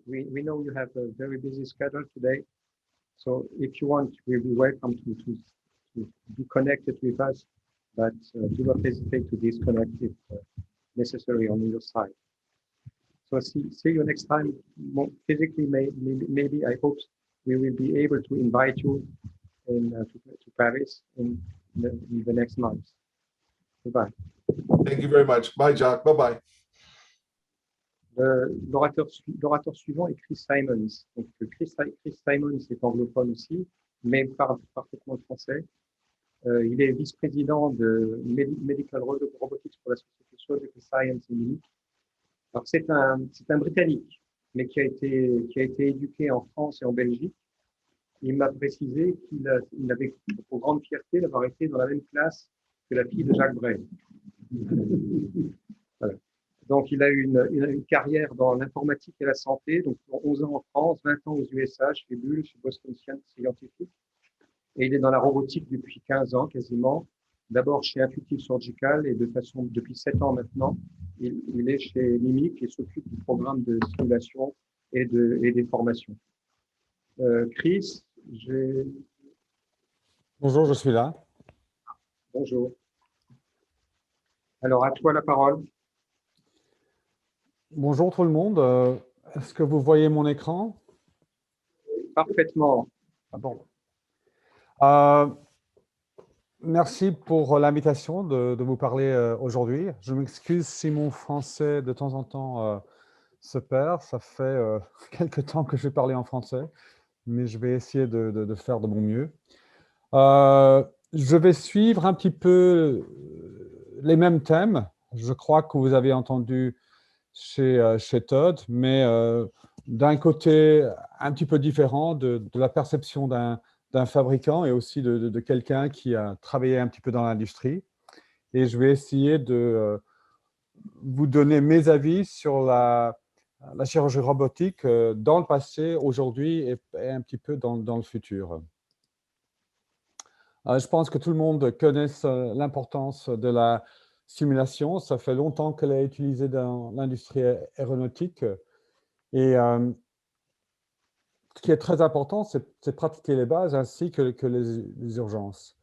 we know you have a very busy schedule today. So if you want, we'll be welcome to be connected with us, but do not hesitate to disconnect if necessary on your side. So see you next time. Physically, maybe I hope we will be able to invite you to Paris in the next month. Goodbye. Thank you very much. Bye, Jacques. Bye-bye. L'orateur suivant est Chris Simons. Donc, Chris Simons est anglophone aussi, mais parle parfaitement le français. Il est vice-président de Medical Robotics pour la société Surgical Science et Mimic. Alors, c'est un Britannique, mais qui a été éduqué en France et en Belgique. Il m'a précisé qu'il avait pour grande fierté d'avoir été dans la même classe que la fille de Jacques Brel. Voilà. Donc, il a eu une carrière dans l'informatique et la santé, donc 11 ans en France, 20 ans aux USA, chez Bull, chez Boston Scientific. Et il est dans la robotique depuis 15 ans quasiment. D'abord chez Intuitive Surgical et depuis 7 ans maintenant, il est chez Mimic et s'occupe du programme de simulation et des formations. Chris, Bonjour, je suis là. Bonjour. Alors, à toi la parole. Bonjour tout le monde. Est-ce que vous voyez mon écran? Parfaitement. Ah bon. Merci pour l'invitation de vous parler aujourd'hui. Je m'excuse si mon français de temps en temps se perd. Ça fait quelque temps que je vais parler en français, mais je vais essayer de faire de mon mieux. Je vais suivre un petit peu les mêmes thèmes. Je crois que vous avez entendu chez Todd, mais d'un côté un petit peu différent de la perception d'un fabricant et aussi de quelqu'un qui a travaillé un petit peu dans l'industrie. Et je vais essayer de vous donner mes avis sur la chirurgie robotique dans le passé, aujourd'hui et un petit peu dans le futur. Je pense que tout le monde connaît l'importance de la simulation. Ça fait longtemps qu'elle est utilisée dans l'industrie aéronautique. Et ce qui est très important, c'est pratiquer les bases ainsi que les urgences.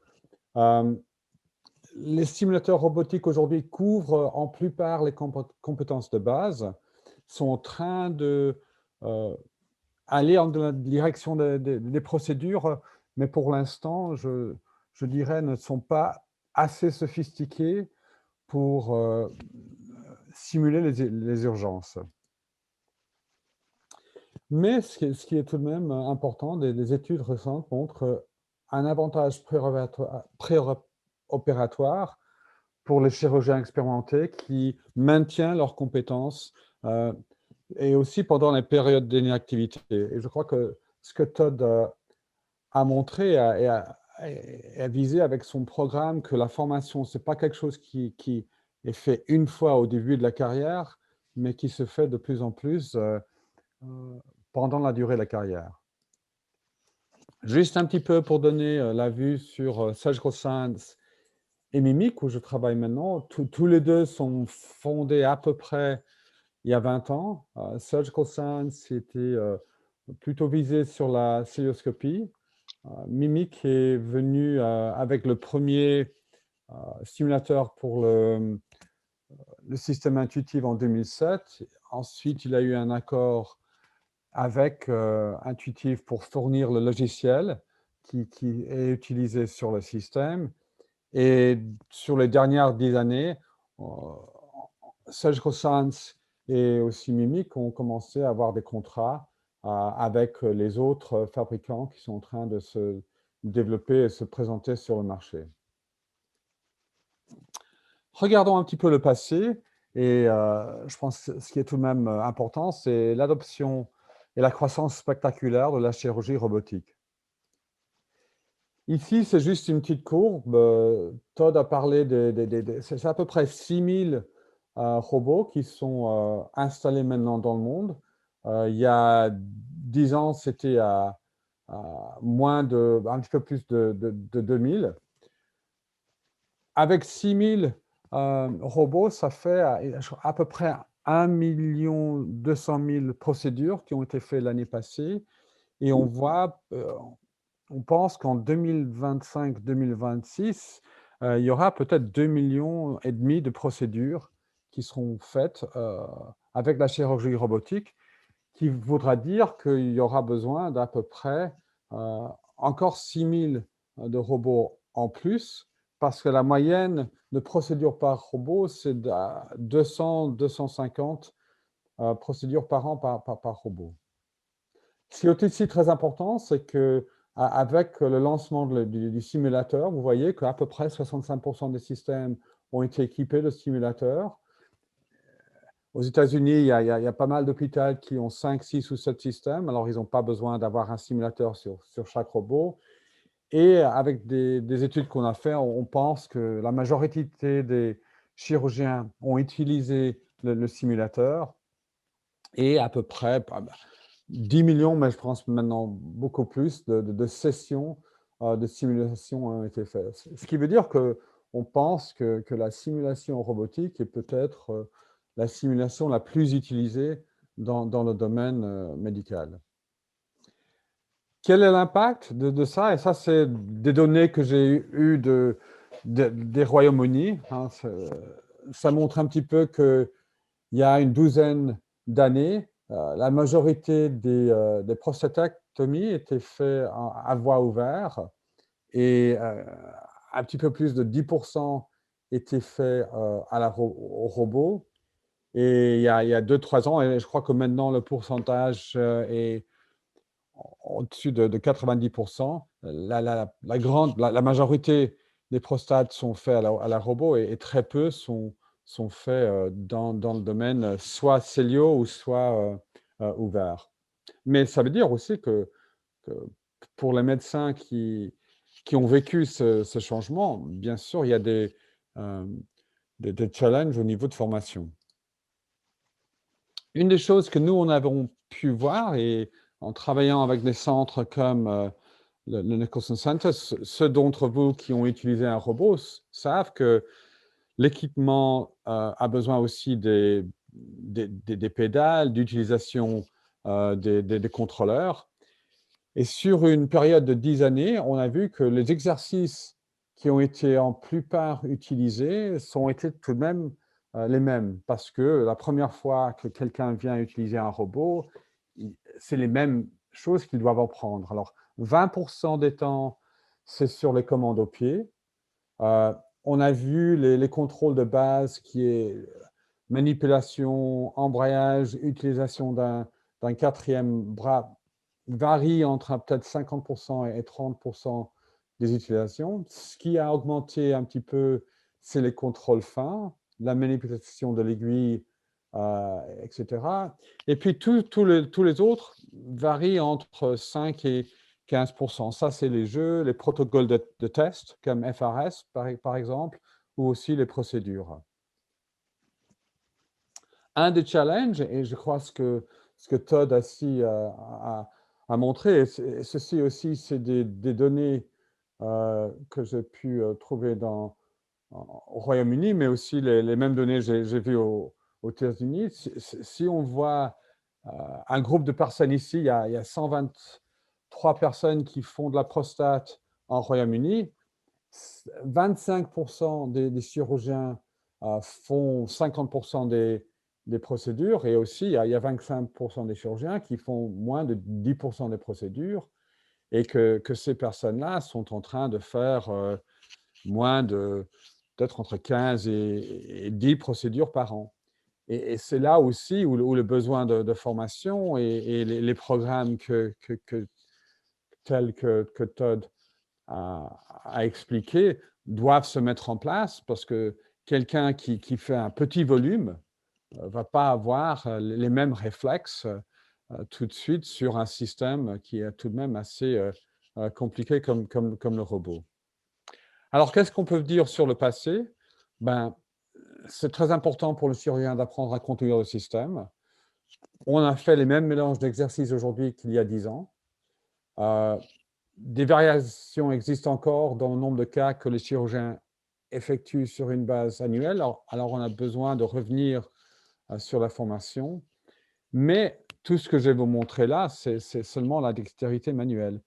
Les simulateurs robotiques aujourd'hui couvrent en plupart les compétences de base, sont en train de aller dans la direction des procédures, mais pour l'instant, je dirais, ne sont pas assez sophistiqués pour simuler les urgences. Mais ce qui est tout de même important, des études récentes montrent un avantage préopératoire pour les chirurgiens expérimentés qui maintiennent leurs compétences et aussi pendant les périodes d'inactivité. Et je crois que ce que Todd a montré et a visé avec son programme, que la formation, ce n'est pas quelque chose qui est fait une fois au début de la carrière, mais qui se fait de plus en plus pendant la durée de la carrière. Juste un petit peu pour donner la vue sur Surgical Science et Mimic, où je travaille maintenant. Tous les deux sont fondés à peu près il y a 20 ans. Surgical Science était plutôt visé sur la célioscopie. Mimic est venu avec le premier simulateur pour le système intuitif en 2007. Ensuite, il a eu un accord avec Intuitive pour fournir le logiciel qui est utilisé sur le système. Et sur les dernières 10 années, Surgical Science et aussi Mimic ont commencé à avoir des contrats avec les autres fabricants qui sont en train de se développer et se présenter sur le marché. Regardons un petit peu le passé. Et je pense que ce qui est tout de même important, c'est l'adoption et la croissance spectaculaire de la chirurgie robotique. Ici, c'est juste une petite courbe. Todd a parlé c'est à peu près 6000 robots qui sont installés maintenant dans le monde. Il y a 10 ans, c'était un petit peu plus de 2000. Avec 6000 robots, ça fait à peu près 1 200 000 procédures qui ont été faites l'année passée. Et on voit, on pense qu'en 2025-2026, il y aura peut-être 2,5 millions de procédures qui seront faites avec la chirurgie robotique, qui voudra dire qu'il y aura besoin d'à peu près encore 6 000 de robots en plus, parce que la moyenne de procédures par robot, c'est 200-250 procédures par an par robot. Ce qui est aussi très important, c'est qu'avec le lancement du simulateur, vous voyez qu'à peu près 65% des systèmes ont été équipés de simulateurs. Aux États-Unis, il y a pas mal d'hôpitaux qui ont 5, 6 ou 7 systèmes, alors ils n'ont pas besoin d'avoir un simulateur sur chaque robot. Et avec des études qu'on a faites, on pense que la majorité des chirurgiens ont utilisé le simulateur et à peu près 10 millions, mais je pense maintenant beaucoup plus, de sessions de simulation ont été faites. Ce qui veut dire qu'on pense que la simulation robotique est peut-être la simulation la plus utilisée dans le domaine médical. Quel est l'impact de ça? Et ça, c'est des données que j'ai eues des Royaumes-Unis. Hein, ça montre un petit peu qu'il y a une douzaine d'années, la majorité des prostatectomies étaient faites à voie ouverte et un petit peu plus de 10% étaient faits au robot. Et il y a 2-3 ans, et je crois que maintenant le pourcentage est au-dessus de 90%. La majorité des prostates sont faits à la robot et très peu sont faits dans le domaine soit cellio ou soit ouvert. Mais ça veut dire aussi que pour les médecins qui ont vécu ce changement, bien sûr, il y a des challenges au niveau de formation. Une des choses que nous, on avons pu voir, et en travaillant avec des centres comme le Nicholson Center, ceux d'entre vous qui ont utilisé un robot savent que l'équipement a besoin aussi des pédales, d'utilisation des contrôleurs. Et sur une période de 10 années, on a vu que les exercices qui ont été en plupart utilisés ont été tout de même les mêmes, parce que la première fois que quelqu'un vient utiliser un robot, c'est les mêmes choses qu'ils doivent apprendre. Alors, 20% des temps, c'est sur les commandes au pied. On a vu les contrôles de base qui est manipulation, embrayage, utilisation d'un quatrième bras varie entre peut-être 50% et 30% des utilisations. Ce qui a augmenté un petit peu, c'est les contrôles fins, la manipulation de l'aiguille, etc. Et puis, tous les autres varient entre 5 et 15%. Ça, c'est les jeux, les protocoles de test, comme FRS, par exemple, ou aussi les procédures. Un des challenges, et je crois ce que Todd a montré, et ceci aussi, c'est des données que j'ai pu trouver au Royaume-Uni, mais aussi les mêmes données que j'ai vues aux États-Unis. Si on voit un groupe de personnes ici, il y a 123 personnes qui font de la prostate en Royaume-Uni. 25% des chirurgiens font 50% des procédures, et aussi il y a 25% des chirurgiens qui font moins de 10% des procédures, et que ces personnes-là sont en train de faire moins peut-être entre 15 et 10 procédures par an. Et c'est là aussi où le besoin de formation et les programmes tels que Todd a expliqué doivent se mettre en place, parce que quelqu'un qui fait un petit volume ne va pas avoir les mêmes réflexes tout de suite sur un système qui est tout de même assez compliqué comme le robot. Alors, qu'est-ce qu'on peut dire sur le passé? C'est très important pour le chirurgien d'apprendre à contrôler le système. On a fait les mêmes mélanges d'exercices aujourd'hui qu'il y a 10 ans. Des variations existent encore dans le nombre de cas que les chirurgiens effectuent sur une base annuelle. Alors on a besoin de revenir sur la formation. Mais tout ce que je vais vous montrer là, c'est seulement la dextérité manuelle.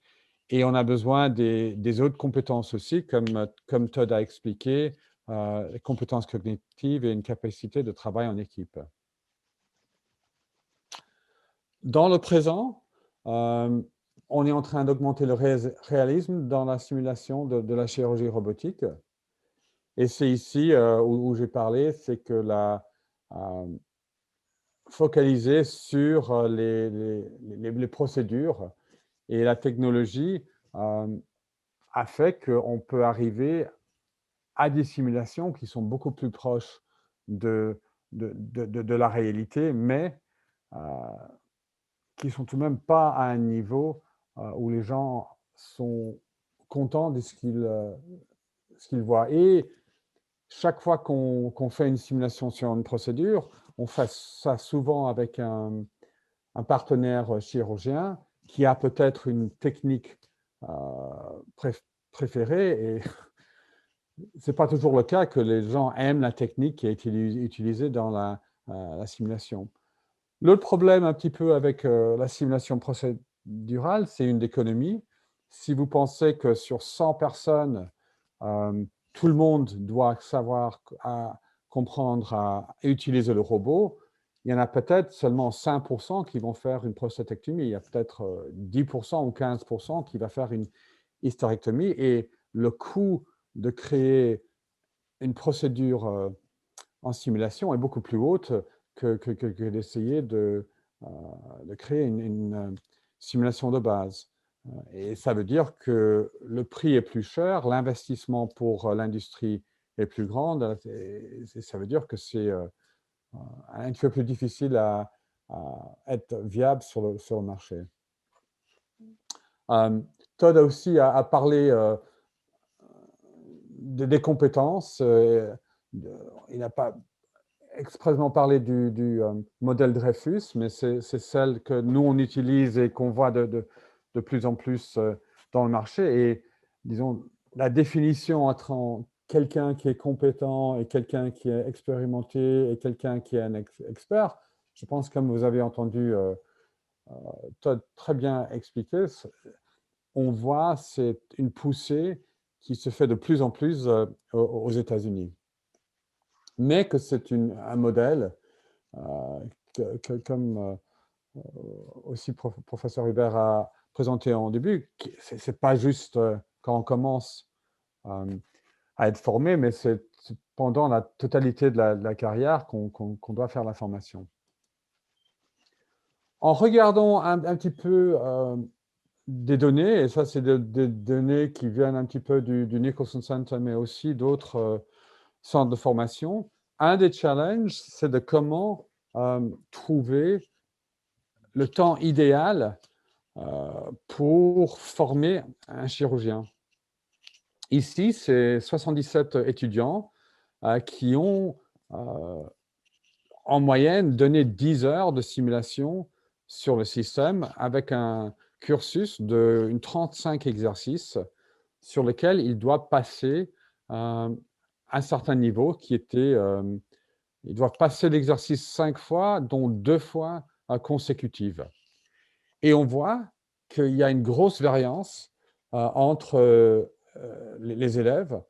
Et on a besoin des autres compétences aussi, comme Todd a expliqué, les compétences cognitives et une capacité de travail en équipe. Dans le présent, on est en train d'augmenter le réalisme dans la simulation de la chirurgie robotique. Et c'est ici où j'ai parlé, c'est que focaliser sur les procédures et la technologie a fait qu'on peut arriver à des simulations qui sont beaucoup plus proches de la réalité, mais qui ne sont tout de même pas à un niveau où les gens sont contents de ce qu'ils voient. Et chaque fois qu'on fait une simulation sur une procédure, on fait ça souvent avec un partenaire chirurgien qui a peut-être une technique préférée. Et ce n'est pas toujours le cas que les gens aiment la technique qui est utilisée dans la simulation. L'autre problème un petit peu avec la simulation procédurale, c'est une économie. Si vous pensez que sur 100 personnes, tout le monde doit savoir comprendre à utiliser le robot, il y en a peut-être seulement 5% qui vont faire une prostétectomie. Il y a peut-être 10% ou 15% qui va faire une hystérectomie. Et le coût de créer une procédure en simulation est beaucoup plus haute que d'essayer de créer une simulation de base. Et ça veut dire que le prix est plus cher, l'investissement pour l'industrie est plus grand, et ça veut dire que c'est un petit peu plus difficile à être viable sur le marché. Todd a aussi parlé des compétences. Il n'a pas expressément parlé du modèle Dreyfus, mais c'est celle que nous, on utilise et qu'on voit de plus en plus dans le marché. Et disons, la définition entre quelqu'un qui est compétent et quelqu'un qui est expérimenté et quelqu'un qui est un expert, je pense, comme vous avez entendu Todd très bien expliquer, on voit c'est une poussée qui se fait de plus en plus aux États-Unis. Mais que c'est un modèle, comme aussi professeur Hubert a présenté en début, ce n'est pas juste quand on commence à être formé, mais c'est pendant la totalité de la carrière qu'on doit faire la formation. En regardant un petit peu des données, et ça c'est des données qui viennent un petit peu du Nicholson Center, mais aussi d'autres centres de formation, un des challenges, c'est de comment trouver le temps idéal pour former un chirurgien. Ici, c'est 77 étudiants qui ont en moyenne donné 10 heures de simulation sur le système avec un cursus de 35 exercices sur lesquels ils doivent passer un certain niveau qui était, ils doivent passer l'exercice 5 fois, dont 2 fois consécutives. Et on voit qu'il y a une grosse variance entre les élèves.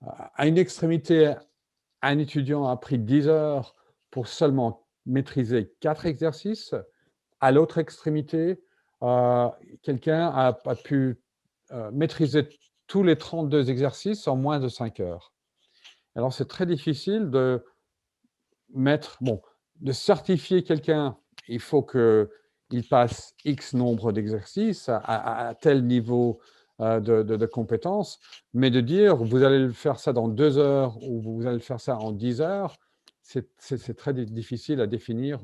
À une extrémité, un étudiant a pris 10 heures pour seulement maîtriser 4 exercices. À l'autre extrémité, quelqu'un a pu maîtriser tous les 32 exercices en moins de 5 heures. Alors, c'est très difficile de de certifier quelqu'un. Il faut qu'il passe X nombre d'exercices à tel niveau de compétence, mais de dire vous allez faire ça dans 2 heures ou vous allez faire ça en 10 heures, c'est très difficile à définir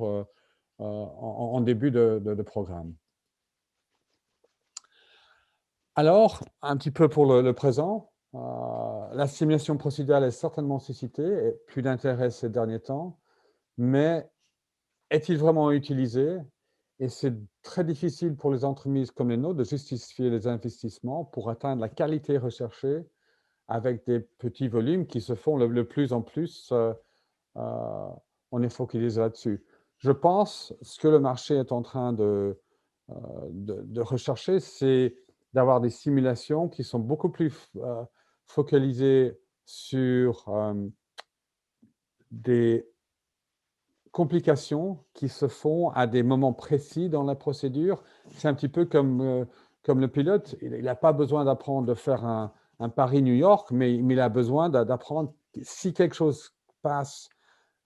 en début de programme. Alors, un petit peu pour le présent, la simulation procédurale est certainement suscitée et plus d'intérêt ces derniers temps, mais est-il vraiment utilisé? Et c'est très difficile pour les entreprises comme les nôtres de justifier les investissements pour atteindre la qualité recherchée avec des petits volumes qui se font de plus en plus on est focalisé là-dessus. Je pense ce que le marché est en train de rechercher, c'est d'avoir des simulations qui sont beaucoup plus focalisées sur des complications qui se font à des moments précis dans la procédure. C'est un petit peu comme le pilote. Il n'a pas besoin d'apprendre de faire un Paris-New York, mais il a besoin d'apprendre si quelque chose passe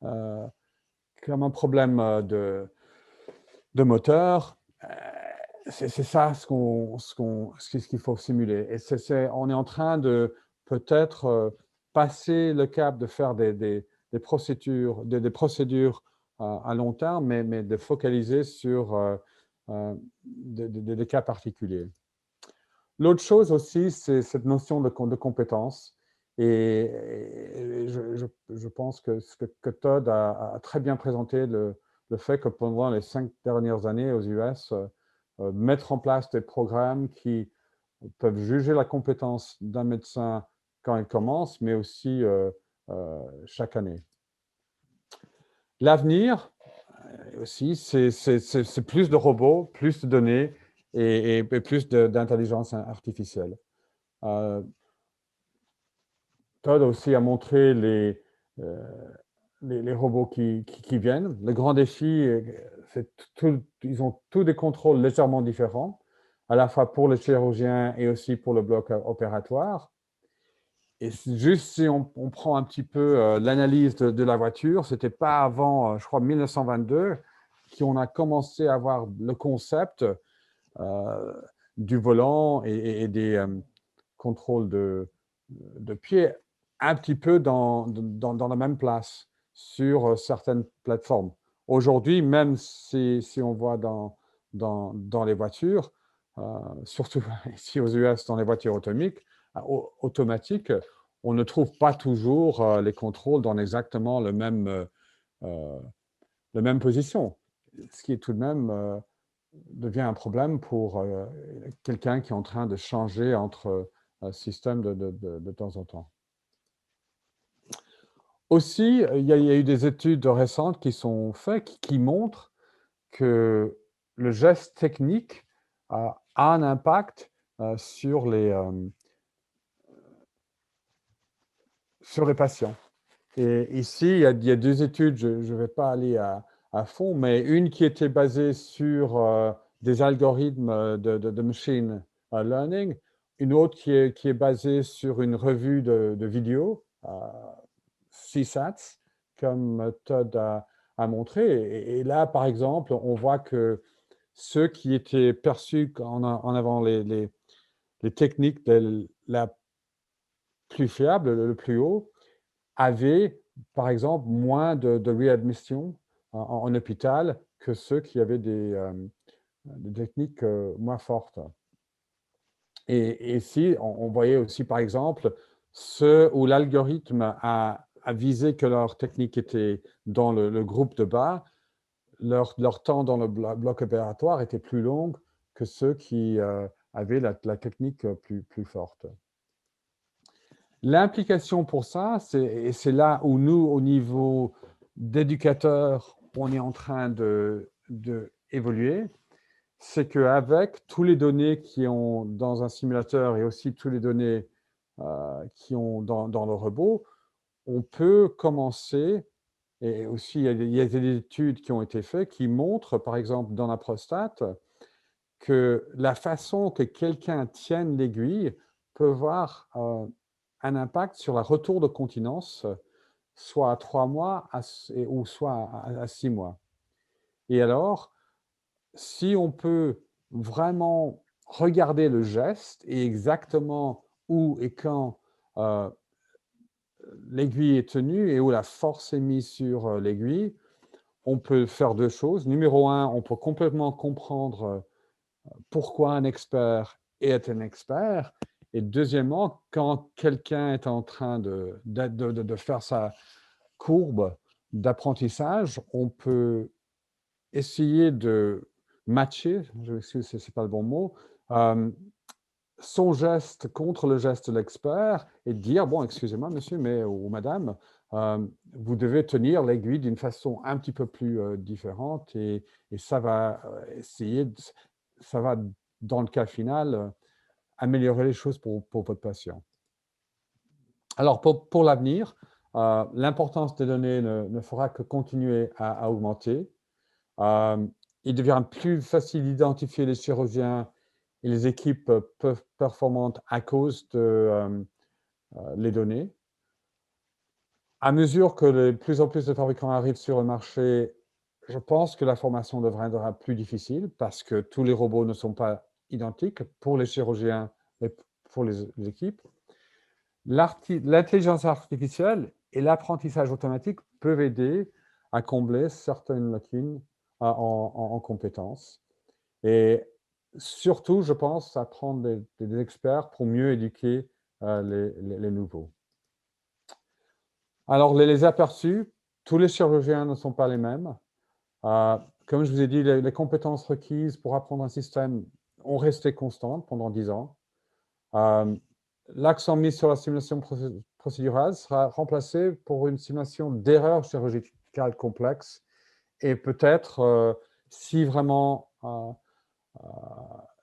comme un problème de moteur. C'est ça ce qu'il faut simuler. Et on est en train de peut-être passer le cap de faire des procédures à long terme, mais de focaliser sur des cas particuliers. L'autre chose aussi, c'est cette notion de compétence. Et je pense que Todd a très bien présenté le fait que pendant les 5 dernières années aux US, mettre en place des programmes qui peuvent juger la compétence d'un médecin quand il commence, mais aussi chaque année. L'avenir, aussi, c'est plus de robots, plus de données et plus d'intelligence artificielle. Todd aussi a montré les robots qui viennent. Le grand défi, ils ont tous des contrôles légèrement différents, à la fois pour le chirurgien et aussi pour le bloc opératoire. Et juste si on prend un petit peu l'analyse de la voiture, ce n'était pas avant, je crois, 1922, qu'on a commencé à avoir le concept du volant et des contrôles de pied un petit peu dans la même place sur certaines plateformes. Aujourd'hui, même si on voit dans les voitures, surtout ici aux US, dans les voitures automatiques, on ne trouve pas toujours les contrôles dans exactement le même position, ce qui est tout de même devient un problème pour quelqu'un qui est en train de changer entre systèmes de temps en temps. Aussi, il y a eu des études récentes qui sont faites qui montrent que le geste technique a un impact sur les patients. Et ici, il y a 2 études, je ne vais pas aller à fond, mais une qui était basée sur des algorithmes de machine learning, une autre qui est basée sur une revue de vidéos, CSATs, comme Todd a montré. Et là, par exemple, on voit que ceux qui étaient perçus en avant les techniques la plus fiable, le plus haut, avaient, par exemple, moins de réadmission en hôpital que ceux qui avaient des techniques moins fortes. Et ici, on voyait aussi, par exemple, ceux où l'algorithme a visé que leur technique était dans le groupe de bas, leur temps dans le bloc opératoire était plus long que ceux qui avaient la technique plus forte. L'implication pour ça, c'est là où nous, au niveau d'éducateurs, on est en train d'évoluer, c'est qu'avec tous les données qui ont dans un simulateur et aussi toutes les données qui ont dans le robot, on peut commencer, et aussi il y a des études qui ont été faites qui montrent, par exemple, dans la prostate, que la façon que quelqu'un tienne l'aiguille peut avoir un impact sur le retour de continence, soit à 3 mois ou soit à 6 mois. Et alors, si on peut vraiment regarder le geste et exactement où et quand l'aiguille est tenue et où la force est mise sur l'aiguille, on peut faire 2 choses. Numéro 1, on peut complètement comprendre pourquoi un expert est un expert. Et deuxièmement, quand quelqu'un est en train de faire sa courbe d'apprentissage, on peut essayer de matcher, je m'excuse, ce n'est pas le bon mot, son geste contre le geste de l'expert et dire, bon, excusez-moi, monsieur ou madame, vous devez tenir l'aiguille d'une façon un petit peu plus différente et ça va ça va, dans le cas final, améliorer les choses pour votre patient. Alors, pour l'avenir, l'importance des données ne fera que continuer à augmenter. Il devient plus facile d'identifier les chirurgiens et les équipes performantes à cause de les données. À mesure que de plus en plus de fabricants arrivent sur le marché, je pense que la formation deviendra plus difficile parce que tous les robots ne sont pas identiques pour les chirurgiens et pour les équipes. L'intelligence artificielle et l'apprentissage automatique peuvent aider à combler certaines lacunes en compétences. Et surtout, je pense, à prendre des experts pour mieux éduquer les nouveaux. Alors, les aperçus, tous les chirurgiens ne sont pas les mêmes. Comme je vous ai dit, les compétences requises pour apprendre un système ont resté constantes pendant 10 ans. L'accent mis sur la simulation procédurale sera remplacé pour une simulation d'erreurs chirurgicales complexes et peut-être, si vraiment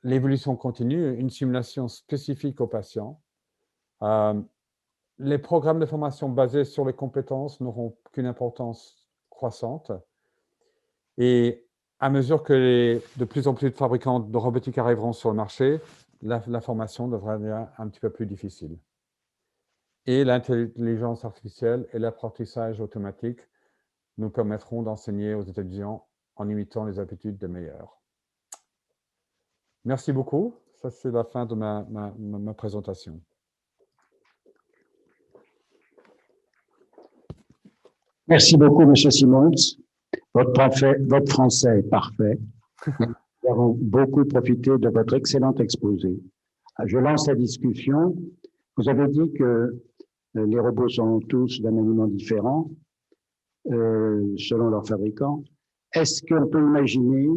l'évolution continue, une simulation spécifique aux patients. Les programmes de formation basés sur les compétences n'auront qu'une importance croissante. Et à mesure que de plus en plus de fabricants de robotique arriveront sur le marché, la formation devra devenir un petit peu plus difficile. Et l'intelligence artificielle et l'apprentissage automatique nous permettront d'enseigner aux étudiants en imitant les habitudes des meilleurs. Merci beaucoup. Ça, c'est la fin de ma présentation. Merci beaucoup, M. Simons. Votre français est parfait. Nous avons beaucoup profité de votre excellent exposé. Je lance la discussion. Vous avez dit que les robots sont tous d'un maniement différent selon leur fabricant. Est-ce qu'on peut imaginer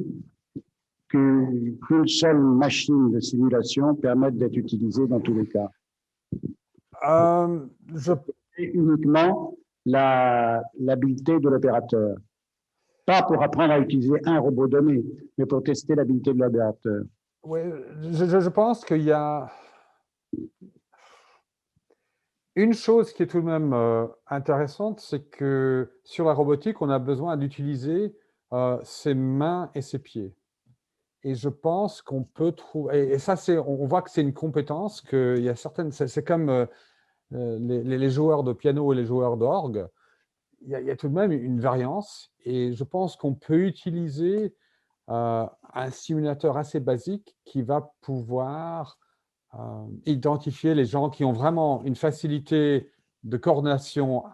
qu'une seule machine de simulation permette d'être utilisée dans tous les cas? Uniquement l'habileté de l'opérateur. Pas pour apprendre à utiliser un robot donné, mais pour tester l'habileté de l'opérateur. Oui, je pense qu'il y a une chose qui est tout de même intéressante, c'est que sur la robotique, on a besoin d'utiliser ses mains et ses pieds. Et je pense qu'on peut trouver, et ça, on voit que c'est une compétence, qu'il y a certaines, c'est comme les joueurs de piano et les joueurs d'orgue, il y a tout de même une variance, et je pense qu'on peut utiliser un simulateur assez basique qui va pouvoir identifier les gens qui ont vraiment une facilité de coordination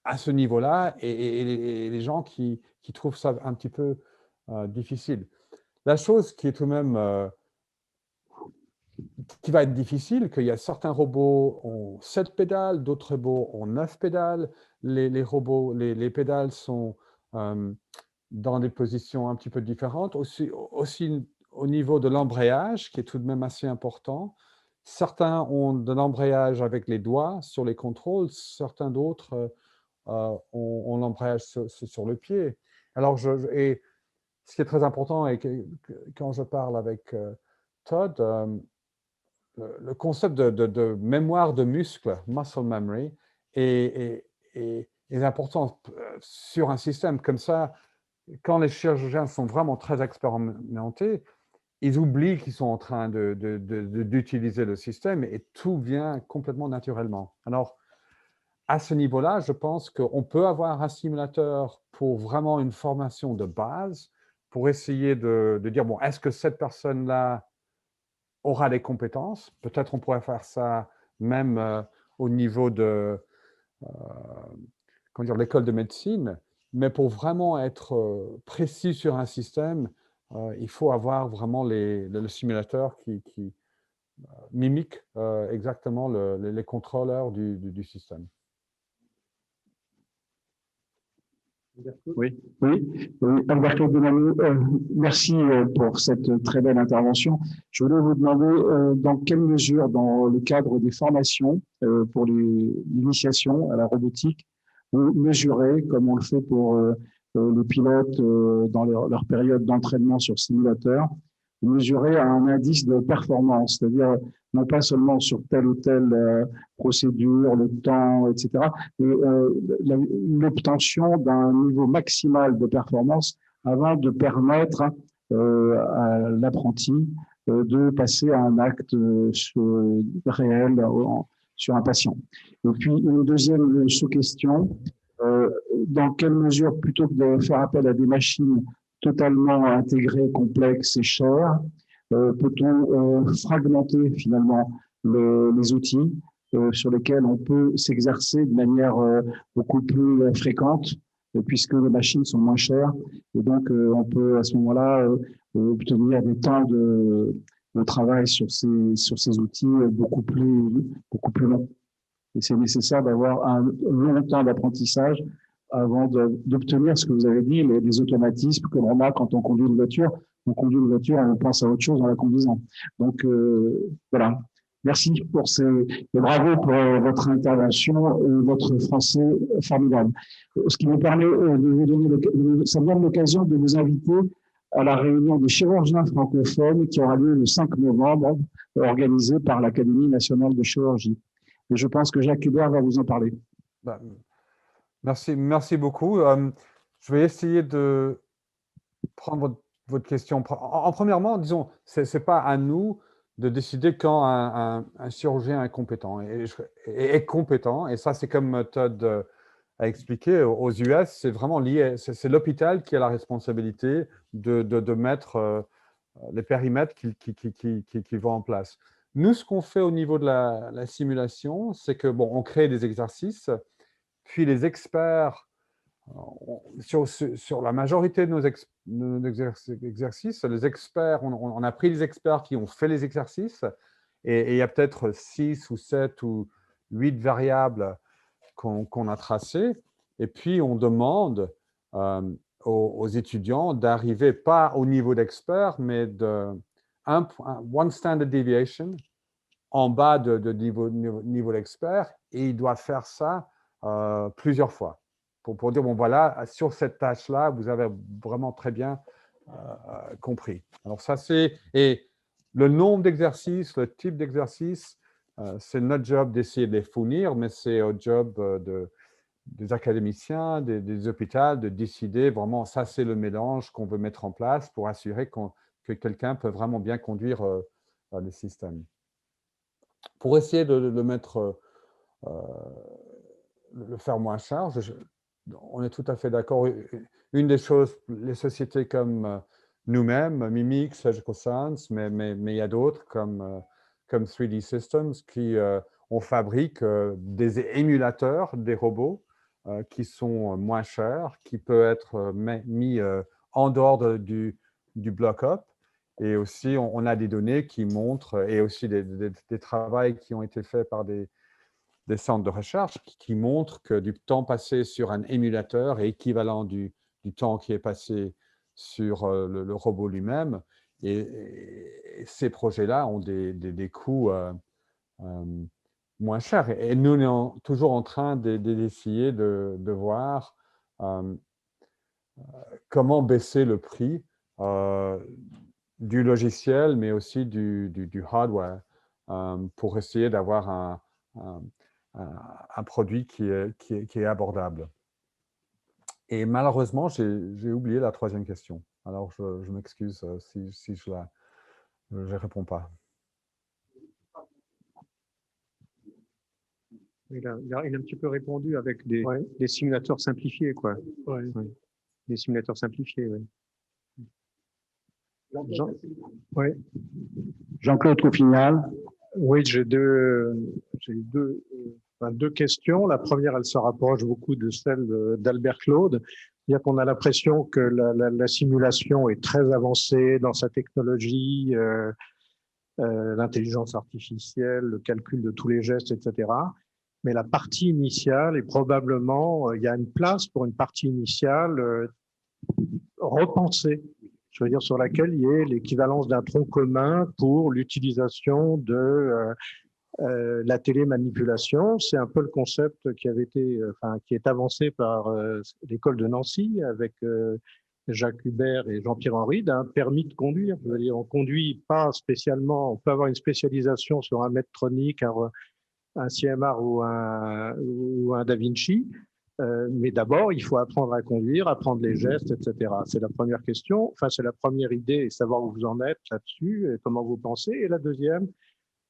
à ce niveau-là et les gens qui trouvent ça un petit peu difficile. La chose qui est tout de même qui va être difficile, qu'il y a certains robots ont 7 pédales, d'autres robots ont 9 pédales. Les pédales sont dans des positions un petit peu différentes. Aussi au niveau de l'embrayage, qui est tout de même assez important. Certains ont de l'embrayage avec les doigts sur les contrôles, certains d'autres ont l'embrayage sur le pied. Alors, et ce qui est très important, et quand je parle avec Todd, le concept de mémoire de muscle, muscle memory, est important sur un système comme ça. Quand les chirurgiens sont vraiment très expérimentés, ils oublient qu'ils sont en train d'utiliser le système et tout vient complètement naturellement. Alors, à ce niveau-là, je pense qu'on peut avoir un simulateur pour vraiment une formation de base, pour essayer de dire, bon, est-ce que cette personne-là aura des compétences? Peut-être on pourrait faire ça même au niveau de l'école de médecine, mais pour vraiment être précis sur un système, il faut avoir vraiment le simulateur qui mimique exactement les contrôleurs du système. Oui, Alberto Bonanno, merci pour cette très belle intervention. Je voulais vous demander dans quelle mesure, dans le cadre des formations pour l'initiation à la robotique, vous mesurez, comme on le fait pour les pilotes dans leur période d'entraînement sur simulateur, vous mesurez un indice de performance, c'est-à-dire non pas seulement sur telle ou telle procédure, le temps, etc., mais l'obtention d'un niveau maximal de performance avant de permettre à l'apprenti de passer à un acte réel sur un patient. Et puis, une deuxième sous-question, dans quelle mesure, plutôt que de faire appel à des machines totalement intégrées, complexes et chères, peut-on fragmenter finalement les outils sur lesquels on peut s'exercer de manière beaucoup plus fréquente, puisque les machines sont moins chères, et donc on peut à ce moment-là obtenir des temps de travail sur ces outils beaucoup plus longs. Et c'est nécessaire d'avoir un long temps d'apprentissage avant d'obtenir ce que vous avez dit, les automatismes que l'on a quand on conduit une voiture. On conduit une voiture, on pense à autre chose en la conduisant. Donc voilà. Merci pour et bravo pour votre intervention, votre français formidable. Ce qui me permet de vous donner, ça me donne l'occasion de vous inviter à la réunion des chirurgiens francophones qui aura lieu le 5 novembre, organisée par l'Académie nationale de chirurgie. Et je pense que Jacques Hubert va vous en parler. Merci beaucoup. Je vais essayer de prendre votre question. Premièrement, disons, ce n'est pas à nous de décider quand un chirurgien est compétent. Est compétent, et ça, c'est comme Todd a expliqué, aux US, c'est vraiment lié. C'est l'hôpital qui a la responsabilité de mettre les périmètres qui vont en place. Nous, ce qu'on fait au niveau de la simulation, c'est que, bon, on crée des exercices, puis les experts, sur la majorité de nos exercices, les experts, on a pris les experts qui ont fait les exercices, et il y a peut-être 6 ou 7 ou 8 variables qu'on a tracées, et puis on demande aux étudiants d'arriver pas au niveau d'expert, mais one standard deviation en bas de niveau d'expert, et ils doivent faire ça plusieurs fois pour dire, bon voilà, sur cette tâche-là, vous avez vraiment très bien compris. Alors ça, et le nombre d'exercices, le type d'exercice, c'est notre job d'essayer de les fournir, mais c'est au job des académiciens, des hôpitaux, de décider vraiment, ça c'est le mélange qu'on veut mettre en place pour assurer que quelqu'un peut vraiment bien conduire le système. Pour essayer de le faire moins cher, on est tout à fait d'accord. Une des choses, les sociétés comme nous-mêmes, Mimic, Surgical Science, mais il y a d'autres comme 3D Systems qui on fabrique des émulateurs, des robots qui sont moins chers, qui peuvent être mis en dehors du block-up. Et aussi, on a des données qui montrent, et aussi des travaux qui ont été faits par des centres de recherche qui montrent que du temps passé sur un émulateur est équivalent du temps qui est passé sur le robot lui-même. Et ces projets-là ont des coûts moins chers. Et nous, on est toujours en train d'essayer de voir comment baisser le prix du logiciel, mais aussi du hardware, pour essayer d'avoir un produit qui est abordable. Et malheureusement, j'ai oublié la troisième question. Alors, je m'excuse si je ne réponds pas. Il a un petit peu répondu avec des simulateurs simplifiés, quoi. Ouais. Des simulateurs simplifiés, oui. Jean-Claude Couffignal. Oui, j'ai deux questions. La première, elle se rapproche beaucoup de celle d'Albert Claude. C'est-à-dire qu'on a l'impression que la simulation est très avancée dans sa technologie, l'intelligence artificielle, le calcul de tous les gestes, etc. mais la partie initiale est probablement, il y a une place pour une partie initiale repensée, je veux dire, sur laquelle il y ait l'équivalence d'un tronc commun pour l'utilisation de la télémanipulation. C'est un peu le concept qui avait été, qui est avancé par l'école de Nancy avec Jacques Hubert et Jean-Pierre Henry, d'un permis de conduire. Je veux dire, on conduit pas spécialement, on peut avoir une spécialisation sur un Medtronic, un CMR ou un Da Vinci, mais d'abord, il faut apprendre à conduire, apprendre les gestes, etc. C'est la première question, enfin, c'est la première idée, et savoir où vous en êtes là-dessus, et comment vous pensez. Et la deuxième,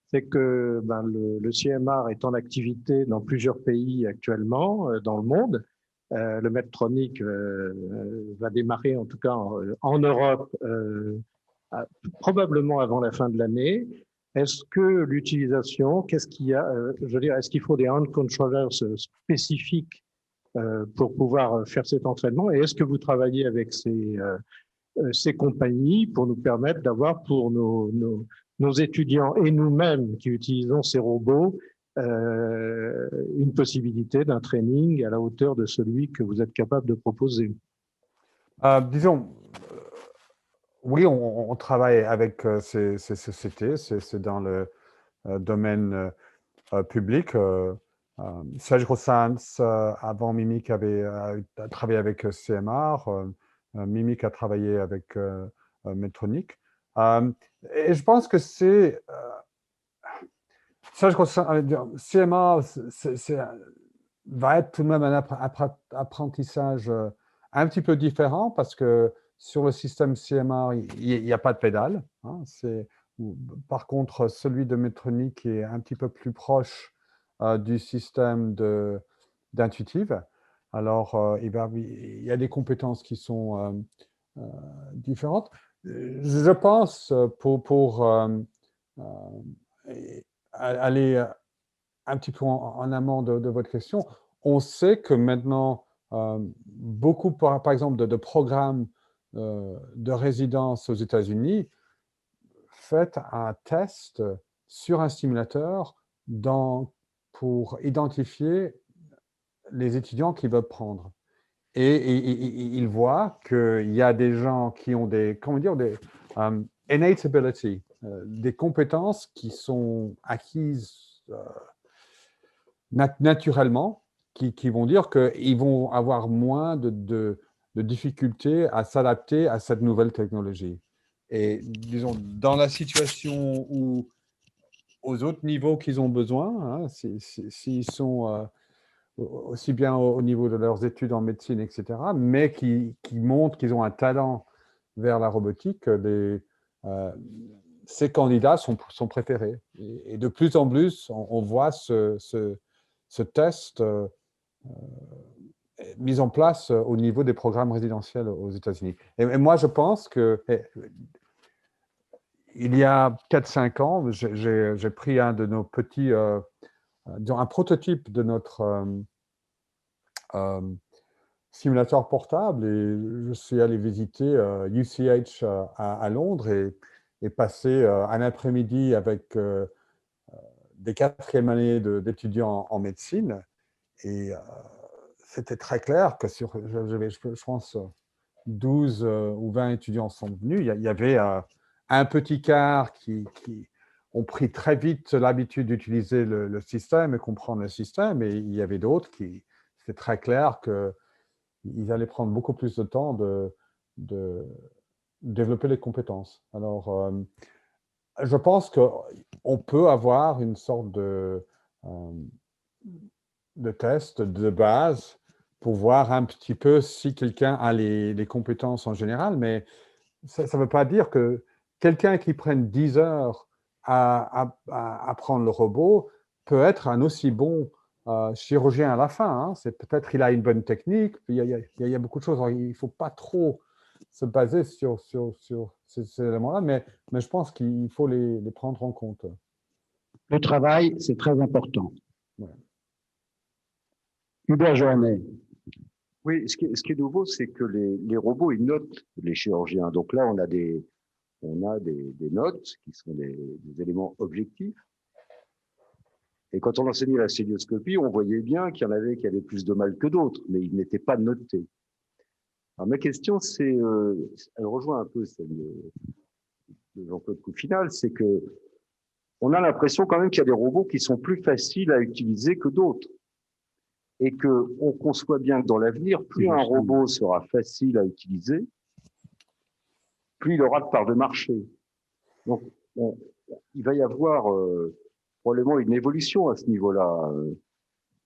c'est que le CMR est en activité dans plusieurs pays actuellement dans le monde. Le Medtronic va démarrer, en tout cas en Europe, probablement avant la fin de l'année. Est-ce que l'utilisation, qu'est-ce qu'il y a, je veux dire, est-ce qu'il faut des hand controllers spécifiques pour pouvoir faire cet entraînement? Et est-ce que vous travaillez avec ces compagnies pour nous permettre d'avoir pour nos étudiants et nous-mêmes qui utilisons ces robots une possibilité d'un training à la hauteur de celui que vous êtes capable de proposer? Disons, oui, on travaille avec ces sociétés, c'est dans le domaine public. Serge Grossans, avant Mimic, avait travaillé avec CMR. Mimic a travaillé avec Medtronic. Et je pense que c'est... Serge Grossans, CMR va être tout de même un apprentissage un petit peu différent parce que sur le système CMR, il n'y a pas de pédale. Hein, par contre, celui de Medtronic est un petit peu plus proche du système d'intuitive. Alors, il y a des compétences qui sont différentes. Je pense, pour aller un petit peu en amont de votre question, on sait que maintenant, beaucoup, par exemple, de programmes de résidence aux États-Unis fait un test sur un simulateur pour identifier les étudiants qu'ils veulent prendre. Et ils voient qu'il y a des gens qui ont des, comment dire, des innate ability, des compétences qui sont acquises naturellement, qui vont dire qu'ils vont avoir moins de difficultés à s'adapter à cette nouvelle technologie. Et disons, dans la situation où, aux autres niveaux qu'ils ont besoin, hein, s'ils sont aussi bien au niveau de leurs études en médecine, etc., mais qui montrent qu'ils ont un talent vers la robotique, ces candidats sont préférés. Et de plus en plus, on voit ce test mis en place au niveau des programmes résidentiels aux États-Unis. Et moi, je pense que il y a 4-5 ans, j'ai pris un de nos petits, un prototype de notre simulateur portable et je suis allé visiter UCH à Londres et passer un après-midi avec des 4e années d'étudiants en médecine. Et c'était très clair que je pense, 12 ou 20 étudiants sont venus. Il y avait un petit quart qui ont pris très vite l'habitude d'utiliser le système et comprendre le système. Et il y avait d'autres qui, c'était très clair qu'ils allaient prendre beaucoup plus de temps de développer les compétences. Alors, je pense qu'on peut avoir une sorte de test de base pour voir un petit peu si quelqu'un a les compétences en général, mais ça ne veut pas dire que quelqu'un qui prenne 10 heures à apprendre le robot peut être un aussi bon chirurgien à la fin. Hein. C'est peut-être qu'il a une bonne technique, il y a beaucoup de choses. Alors, il ne faut pas trop se baser sur ces éléments-là, mais je pense qu'il faut les prendre en compte. Le travail, c'est très important. Ouais. Hubert Joannet. Oui, ce qui est nouveau, c'est que les robots, ils notent les chirurgiens. Donc là, on a des notes qui sont des éléments objectifs. Et quand on enseignait la célioscopie, on voyait bien qu'il y en avait qui avaient plus de mal que d'autres, mais ils n'étaient pas notés. Alors ma question, c'est, elle rejoint un peu celle de Jean-Claude Coufinal, c'est que on a l'impression quand même qu'il y a des robots qui sont plus faciles à utiliser que d'autres. Et qu'on conçoit bien que dans l'avenir, plus un robot sera facile à utiliser, plus il aura de part de marché. Donc, il va y avoir probablement une évolution à ce niveau-là.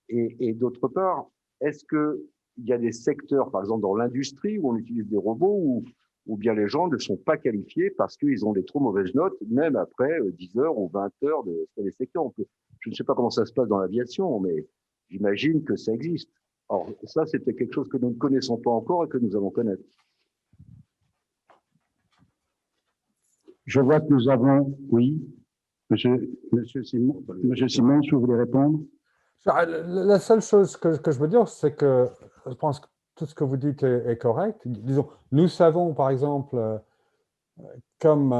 Et d'autre part, est-ce qu'il y a des secteurs, par exemple dans l'industrie, où on utilise des robots, ou bien les gens ne sont pas qualifiés parce qu'ils ont des trop mauvaises notes, même après 10 heures ou 20 heures de les secteurs. Je ne sais pas comment ça se passe dans l'aviation, mais j'imagine que ça existe. Alors ça, c'était quelque chose que nous ne connaissons pas encore et que nous allons connaître. Je vois que nous avons, oui, Monsieur Simon, vous voulez répondre? La seule chose que je veux dire, c'est que je pense que tout ce que vous dites est correct. Disons, nous savons, par exemple, comme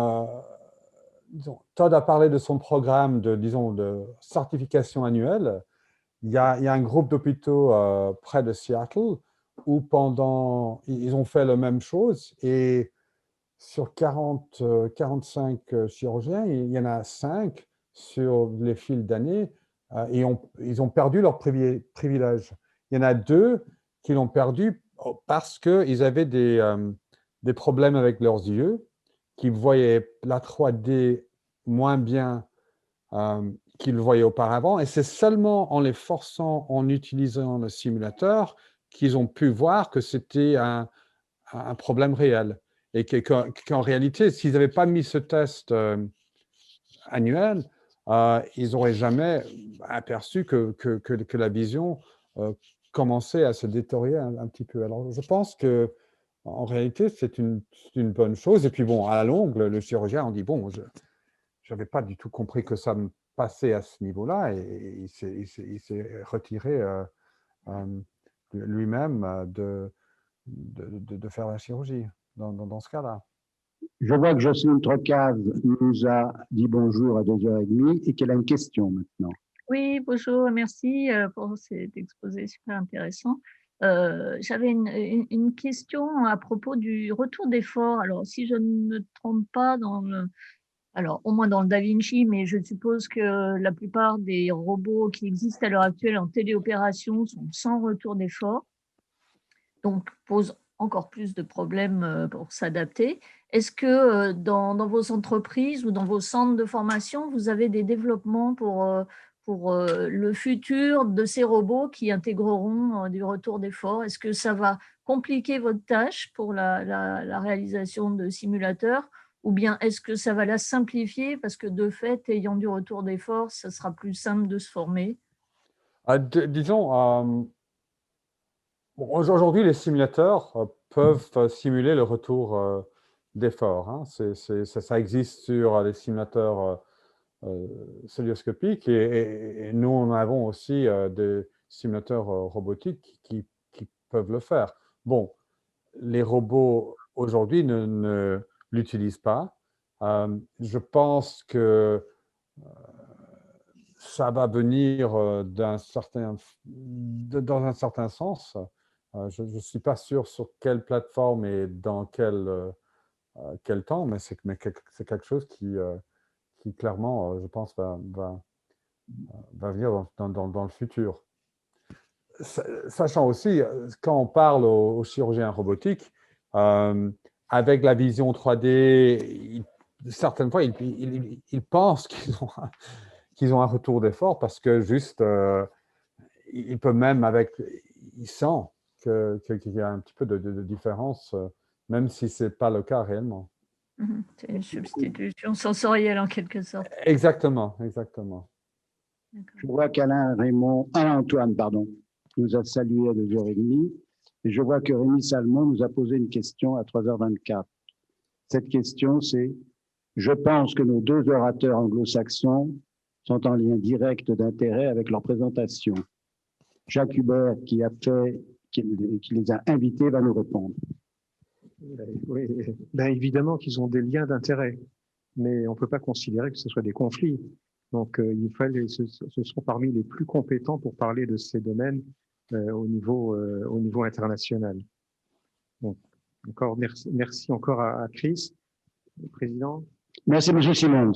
disons, Todd a parlé de son programme de certification annuelle, il y a un groupe d'hôpitaux près de Seattle où ils ont fait la même chose et sur 45 chirurgiens, il y en a 5 sur les fils d'années et ils ont perdu leur privilège. Il y en a 2 qui l'ont perdu parce qu'ils avaient des problèmes avec leurs yeux, qui voyaient la 3D moins bien qu'ils le voyaient auparavant. Et c'est seulement en les forçant, en utilisant le simulateur, qu'ils ont pu voir que c'était un problème réel. Et qu'en réalité, s'ils n'avaient pas mis ce test annuel, ils n'auraient jamais aperçu que la vision commençait à se détériorer un petit peu. Alors, je pense que en réalité, c'est une bonne chose. Et puis, bon, à la longue, le chirurgien, on dit, bon, je n'avais pas du tout compris que ça me passait à ce niveau-là. Et il s'est retiré lui-même de faire la chirurgie dans ce cas-là. Je vois que Jocelyne Trocave nous a dit bonjour à 2h30 et qu'elle a une question maintenant. Oui, bonjour, merci pour cet exposé super intéressant. J'avais une question à propos du retour d'effort. Alors, si je ne me trompe pas, alors au moins dans le Da Vinci, mais je suppose que la plupart des robots qui existent à l'heure actuelle en téléopération sont sans retour d'effort, donc posent encore plus de problèmes pour s'adapter. Est-ce que dans vos entreprises ou dans vos centres de formation, vous avez des développements pour le futur de ces robots qui intégreront du retour d'effort? Est-ce que ça va compliquer votre tâche pour la réalisation de simulateurs, ou bien est-ce que ça va la simplifier parce que de fait, ayant du retour d'effort, ça sera plus simple de se former? Disons, aujourd'hui, les simulateurs peuvent simuler le retour d'effort. Hein. Ça existe sur les simulateurs célioscopiques et nous, en avons aussi des simulateurs robotiques qui peuvent le faire. Bon, les robots aujourd'hui ne l'utilisent pas. Je pense que ça va venir dans un certain sens. Je ne suis pas sûr sur quelle plateforme et dans quel temps, mais c'est quelque chose qui clairement, je pense, va venir dans le futur. Sachant aussi, quand on parle aux chirurgiens robotiques, avec la vision 3D, certaines fois, ils pensent qu'ils ont un retour d'effort parce que juste, il peut même il sent qu'il y a un petit peu de différence, même si ce n'est pas le cas réellement. C'est une substitution sensorielle en quelque sorte. Exactement. Je vois qu'Alain-Antoine, nous a salué à 2h30 et je vois que Rémi Salmon nous a posé une question à 3h24. Cette question, c'est: je pense que nos 2 orateurs anglo-saxons sont en lien direct d'intérêt avec leur présentation. Jacques Hubert, qui les a invités, va nous répondre. Oui, ben évidemment qu'ils ont des liens d'intérêt, mais on ne peut pas considérer que ce soit des conflits. Donc, ce sont parmi les plus compétents pour parler de ces domaines au niveau international. Donc, merci encore à Chris, le président. Merci, M. Simons.